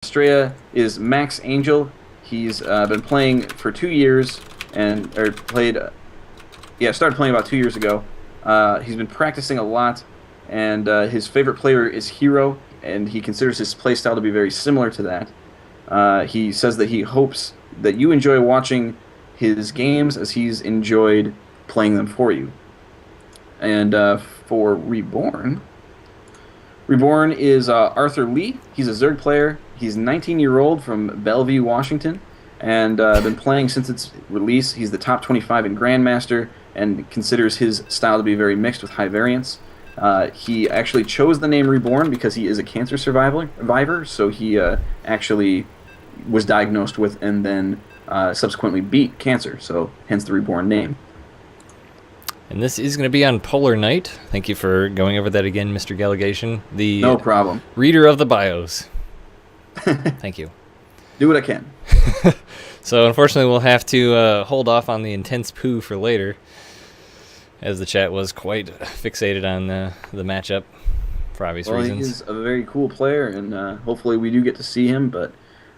Astrea is Max Angel. He's been playing for 2 years started playing about 2 years ago. He's been practicing a lot, and his favorite player is Hero, and he considers his playstyle to be very similar to that. He says that he hopes that you enjoy watching his games as he's enjoyed playing them for you. And for Reborn is Arthur Lee. He's a Zerg player. He's 19-year-old from Bellevue, Washington, and been playing since its release. He's the top 25 in Grandmaster and considers his style to be very mixed with high variance. He actually chose the name Reborn because he is a cancer survivor, so he actually was diagnosed with and then subsequently beat cancer, so hence the Reborn name. And this is going to be on Polar Night. Thank you for going over that again, Mr. Gallegation. No problem. Reader of the bios. Thank you. Do what I can. So unfortunately we'll have to hold off on the intense poo for later, as the chat was quite fixated on the matchup for obvious reasons. He's a very cool player, and hopefully we do get to see him, but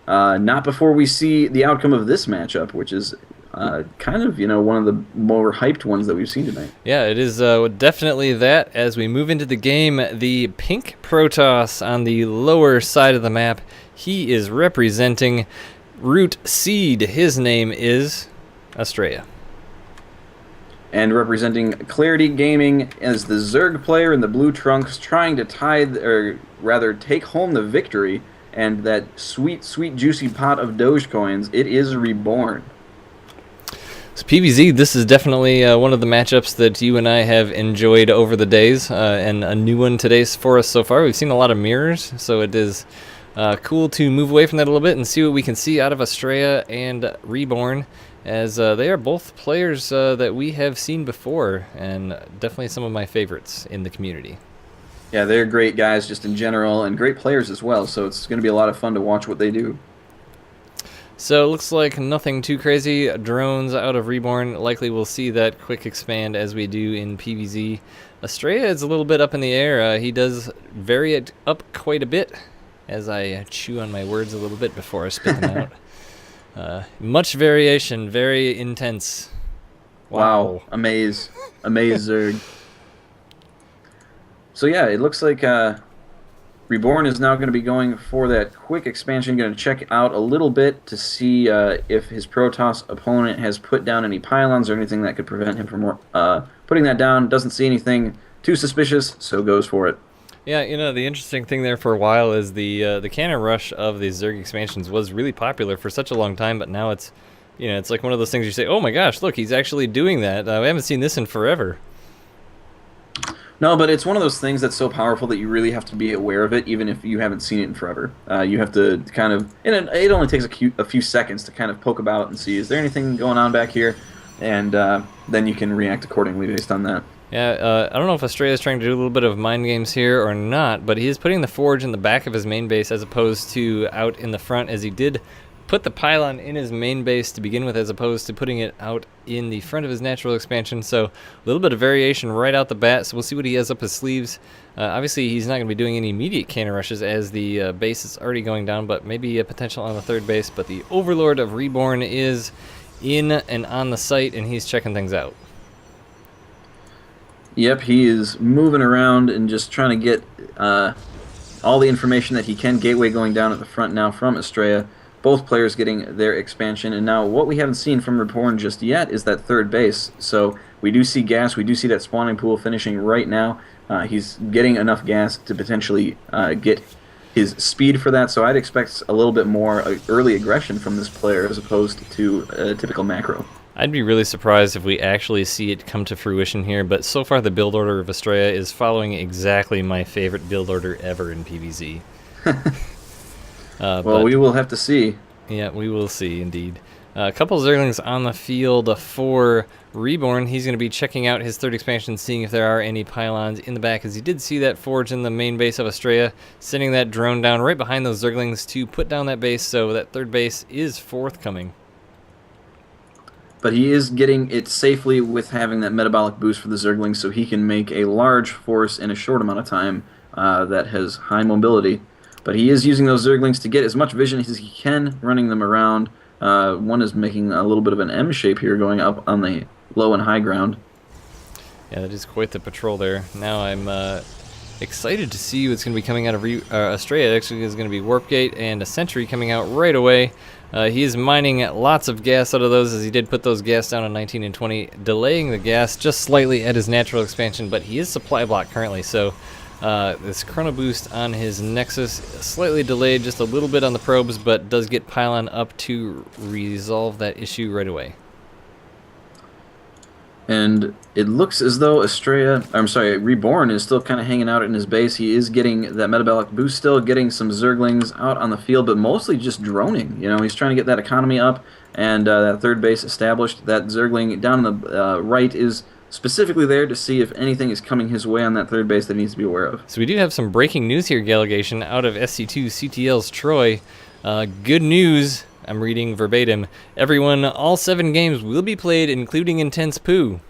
not before we see the outcome of this matchup, which is kind of, one of the more hyped ones that we've seen tonight. Yeah, it is definitely that. As we move into the game, the pink Protoss on the lower side of the map, he is representing Root Seed. His name is Astrea. And representing Clarity Gaming as the Zerg player in the blue trunks, trying to take home the victory and that sweet, sweet, juicy pot of Doge coins, it is Reborn. So PvZ, this is definitely one of the matchups that you and I have enjoyed over the days, and a new one today for us so far. We've seen a lot of mirrors, so it is cool to move away from that a little bit and see what we can see out of Astrea and Reborn, as they are both players that we have seen before, and definitely some of my favorites in the community. Yeah, they're great guys just in general, and great players as well, so it's going to be a lot of fun to watch what they do. So it looks like nothing too crazy. Drones out of Reborn. Likely we'll see that quick expand as we do in PvZ. Astrea is a little bit up in the air. He does vary it up quite a bit, as I chew on my words a little bit before I spit them out. Much variation, very intense. Wow. Amaze Zerg. So yeah, it looks like Reborn is now going to be going for that quick expansion, going to check out a little bit to see if his Protoss opponent has put down any pylons or anything that could prevent him from putting that down. Doesn't see anything too suspicious, so goes for it. Yeah, the interesting thing there for a while is the cannon rush of the Zerg expansions was really popular for such a long time, but now it's, it's like one of those things you say, oh my gosh, look, he's actually doing that. We haven't seen this in forever. No, but it's one of those things that's so powerful that you really have to be aware of it, even if you haven't seen it in forever. You have to kind of, and it only takes a few seconds to kind of poke about and see, is there anything going on back here? And then you can react accordingly based on that. Yeah, I don't know if Astrea is trying to do a little bit of mind games here or not, but he is putting the forge in the back of his main base as opposed to out in the front, as he did put the pylon in his main base to begin with, as opposed to putting it out in the front of his natural expansion. So a little bit of variation right out the bat, so we'll see what he has up his sleeves. Obviously he's not going to be doing any immediate cannon rushes as the base is already going down, but maybe a potential on the third base. But the Overlord of Reborn is in and on the site, and he's checking things out. Yep, he is moving around and just trying to get all the information that he can. Gateway going down at the front now from Astrea. Both players getting their expansion, and now what we haven't seen from Reborn just yet is that third base. So we do see gas, we do see that spawning pool finishing right now. He's getting enough gas to potentially get his speed for that, so I'd expect a little bit more early aggression from this player as opposed to a typical macro. I'd be really surprised if we actually see it come to fruition here, but so far the build order of Astrea is following exactly my favorite build order ever in PvZ. Well, we will have to see. Yeah, we will see, indeed. A couple Zerglings on the field for Reborn. He's going to be checking out his third expansion, seeing if there are any pylons in the back, as he did see that forge in the main base of Astrea, sending that drone down right behind those Zerglings to put down that base, so that third base is forthcoming. But he is getting it safely with having that metabolic boost for the Zerglings, so he can make a large force in a short amount of time that has high mobility. But he is using those Zerglings to get as much vision as he can, running them around. One is making a little bit of an M shape here, going up on the low and high ground. Yeah, that is quite the patrol there. Now I'm excited to see what's going to be coming out of Astrea. It actually is going to be Warp Gate and a Sentry coming out right away. He is mining lots of gas out of those, as he did put those gas down on 19 and 20, delaying the gas just slightly at his natural expansion, but he is supply block currently, so this Chrono Boost on his Nexus slightly delayed just a little bit on the probes, but does get Pylon up to resolve that issue right away. And it looks as though Reborn is still kind of hanging out in his base. He is getting that metabolic boost still, getting some Zerglings out on the field, but mostly just droning. You know, he's trying to get that economy up and that third base established. That Zergling down on the right is specifically there to see if anything is coming his way on that third base that he needs to be aware of. So we do have some breaking news here, Gallegation, out of SC2CTL's Troy. Good news. I'm reading verbatim. Everyone, all 7 games will be played, including Intense Poo.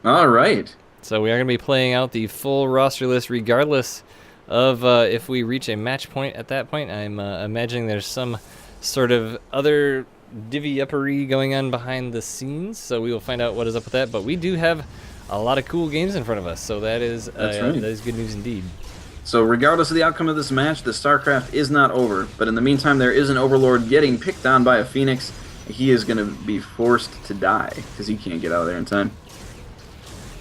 All right. So we are going to be playing out the full roster list, regardless of if we reach a match point at that point. I'm imagining there's some sort of other divvy-uppery going on behind the scenes, so we will find out what is up with that. But we do have a lot of cool games in front of us, so that is that is good news indeed. So regardless of the outcome of this match, the StarCraft is not over. But in the meantime, there is an Overlord getting picked on by a Phoenix. He is going to be forced to die because he can't get out of there in time.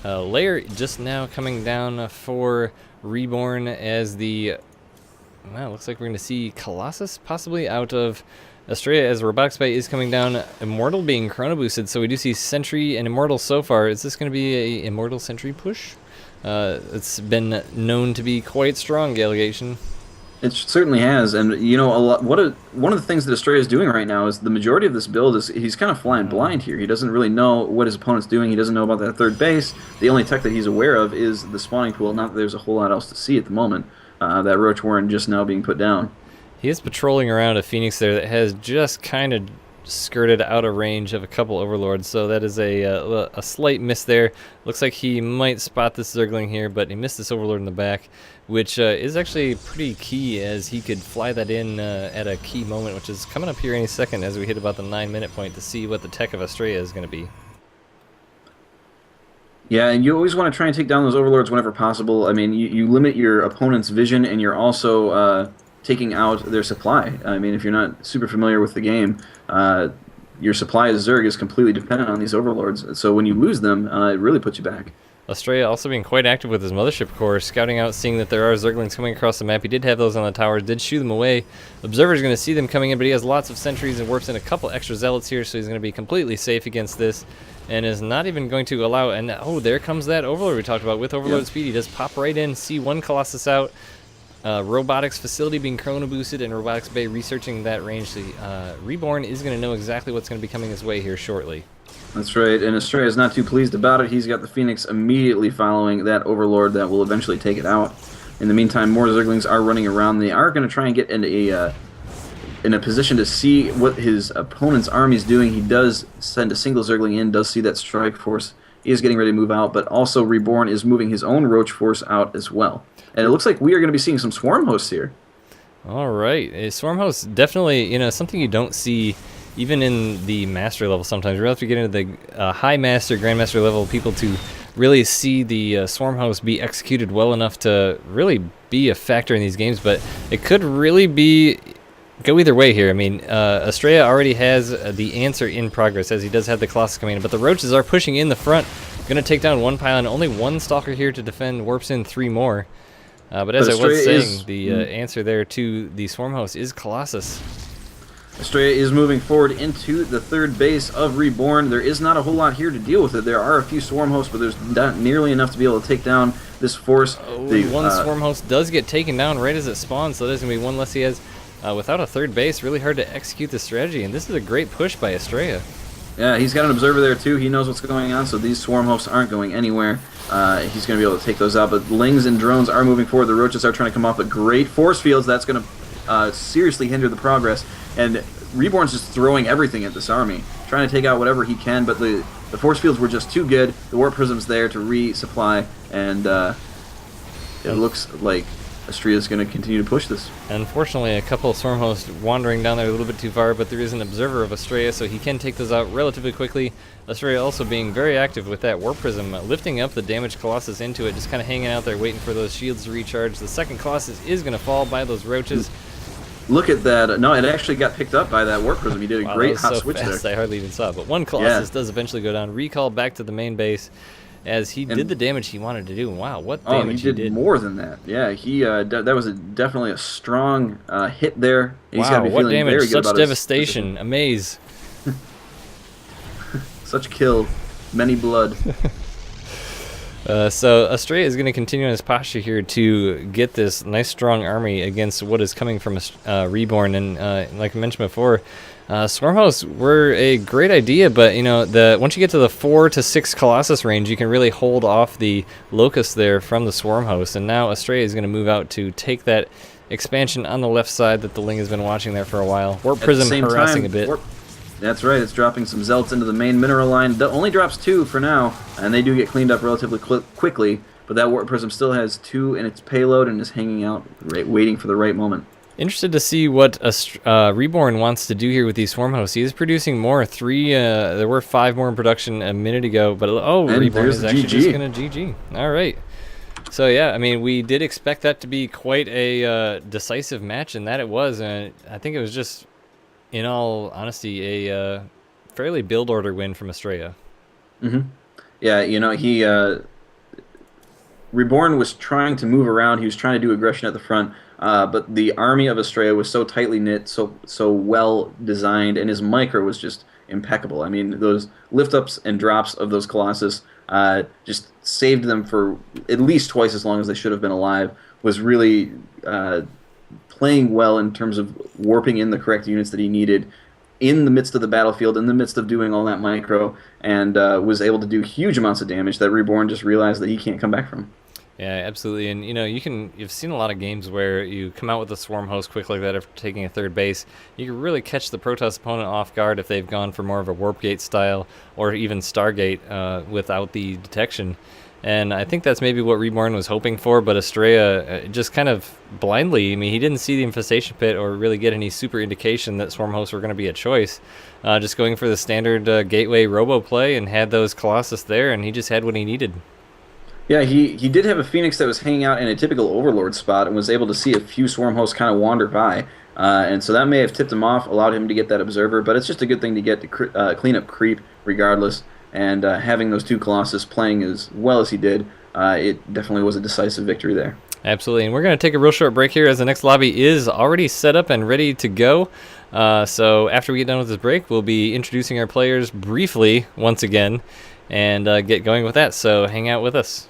Layer just now coming down for Reborn as the... Well, looks like we're going to see Colossus possibly out of Astrea as Robotics Bay is coming down. Immortal being chrono boosted, so we do see Sentry and Immortal so far. Is this going to be a Immortal Sentry push? It's been known to be quite strong, Gallegation. It certainly has, and you know, one of the things that Astrea is doing right now is the majority of this build is he's kind of flying blind here. He doesn't really know what his opponent's doing. He doesn't know about that third base. The only tech that he's aware of is the spawning pool. Not that there's a whole lot else to see at the moment. That Roach Warren just now being put down. He is patrolling around a Phoenix there that has just kind of skirted out of range of a couple Overlords, so that is a slight miss there. Looks like he might spot this Zergling here, but he missed this Overlord in the back, which is actually pretty key, as he could fly that in at a key moment, which is coming up here any second as we hit about the 9-minute point to see what the tech of Astrea is going to be. Yeah, and you always want to try and take down those Overlords whenever possible. I mean, you limit your opponent's vision, and you're also taking out their supply. I mean, if you're not super familiar with the game, your supply as Zerg is completely dependent on these Overlords. So when you lose them, it really puts you back. Astrea also being quite active with his Mothership Core, scouting out, seeing that there are Zerglings coming across the map. He did have those on the towers, did shoo them away. Observer's going to see them coming in, but he has lots of sentries and warps in a couple extra Zealots here, so he's going to be completely safe against this, and is not even going to allow... And oh, there comes that Overlord we talked about. With Overlord speed, he does pop right in, see one Colossus out. Robotics Facility being chrono boosted, and Robotics Bay researching that range. So, Reborn is going to know exactly what's going to be coming his way here shortly. That's right, and Astrea is not too pleased about it. He's got the Phoenix immediately following that Overlord that will eventually take it out. In the meantime, more Zerglings are running around. They are going to try and get in a position to see what his opponent's army is doing. He does send a single Zergling in, does see that Strike Force. He is getting ready to move out, but also Reborn is moving his own Roach Force out as well. And it looks like we are going to be seeing some Swarm Hosts here. All right. Swarm Hosts, definitely, something you don't see even in the Master level sometimes. You really have to get into the High Master, Grandmaster level people to really see the Swarm Host be executed well enough to really be a factor in these games. But it could really go either way here. I mean, Astrea already has the answer in progress, as he does have the Colossus coming in, but the Roaches are pushing in the front. Going to take down one pylon, only one Stalker here to defend, warps in 3 more. But as I was saying, the answer there to the Swarm Host is Colossus. Astrea is moving forward into the third base of Reborn. There is not a whole lot here to deal with it. There are a few Swarm Hosts, but there's not nearly enough to be able to take down this force. Oh, one Swarm Host does get taken down right as it spawns, so there's going to be one less he has. Without a third base, really hard to execute the strategy, and this is a great push by Astrea. Yeah, he's got an Observer there too. He knows what's going on, so these Swarm Hosts aren't going anywhere. He's going to be able to take those out, but Lings and drones are moving forward. The Roaches are trying to come off, but great force fields. That's going to seriously hinder the progress, and Reborn's just throwing everything at this army, trying to take out whatever he can, but the force fields were just too good. The Warp Prism's there to resupply, and it looks like Astrea is going to continue to push this. Unfortunately, a couple of Swarm Hosts wandering down there a little bit too far, but there is an observer of Astrea, so he can take those out relatively quickly. Astrea also being very active with that Warp Prism, lifting up the damaged Colossus into it, just kind of hanging out there waiting for those shields to recharge. The second Colossus is going to fall by those roaches. Look at that. No, it actually got picked up by that Warp Prism. He did a great hot switch fast, there. I hardly even saw it, but one Colossus does eventually go down. Recall back to the main base as he did the damage he wanted to do. Wow, what damage he did more than that. Yeah, he that was definitely a strong hit there. And wow, he's gotta be what feeling damage, very good such about devastation, amaze. Such kill, many blood. So Astrea is going to continue on his posture here to get this nice strong army against what is coming from Reborn. And like I mentioned before, Swarm Hosts were a great idea, but you know, once you get to the 4 to 6 Colossus range, you can really hold off the Locust there from the Swarm Host. And now Astrea is going to move out to take that expansion on the left side that the Ling has been watching there for a while. Warp Prism harassing a bit. That's right, it's dropping some Zelts into the main mineral line. That only drops 2 for now, and they do get cleaned up relatively quickly, but that Warp Prism still has 2 in its payload and is hanging out, waiting for the right moment. Interested to see what Reborn wants to do here with these Swarm Hosts. He is producing more. There were 5 more in production a minute ago, but Reborn is actually just going to GG. All right. So yeah, I mean, we did expect that to be quite a decisive match, and that it was. And I think it was just, in all honesty, a fairly build order win from Astrea. Yeah, you know, he Reborn was trying to move around. He was trying to do aggression at the front, but the army of Astrea was so tightly knit, so well designed, and his micro was just impeccable. I mean, those lift ups and drops of those Colossus just saved them for at least twice as long as they should have been alive. Was really playing well in terms of warping in the correct units that he needed in the midst of the battlefield, in the midst of doing all that micro, and was able to do huge amounts of damage that Reborn just realized that he can't come back from. Yeah, absolutely. And you know, you've seen a lot of games where you come out with a Swarm Host quick like that after taking a third base. You can really catch the Protoss opponent off guard if they've gone for more of a Warp Gate style or even Stargate without the detection. And I think that's maybe what Reborn was hoping for, but Astrea just kind of blindly, I mean, he didn't see the Infestation Pit or really get any super indication that Swarm Hosts were going to be a choice. Just going for the standard Gateway Robo play and had those Colossus there, and he just had what he needed. Yeah, he did have a Phoenix that was hanging out in a typical Overlord spot and was able to see a few Swarm Hosts kind of wander by. And so that may have tipped him off, allowed him to get that Observer, but it's just a good thing to get to clean up creep regardless. And having those 2 Colossus playing as well as he did, it definitely was a decisive victory there. Absolutely, and we're going to take a real short break here as the next lobby is already set up and ready to go. So after we get done with this break, we'll be introducing our players briefly once again and get going with that. So hang out with us.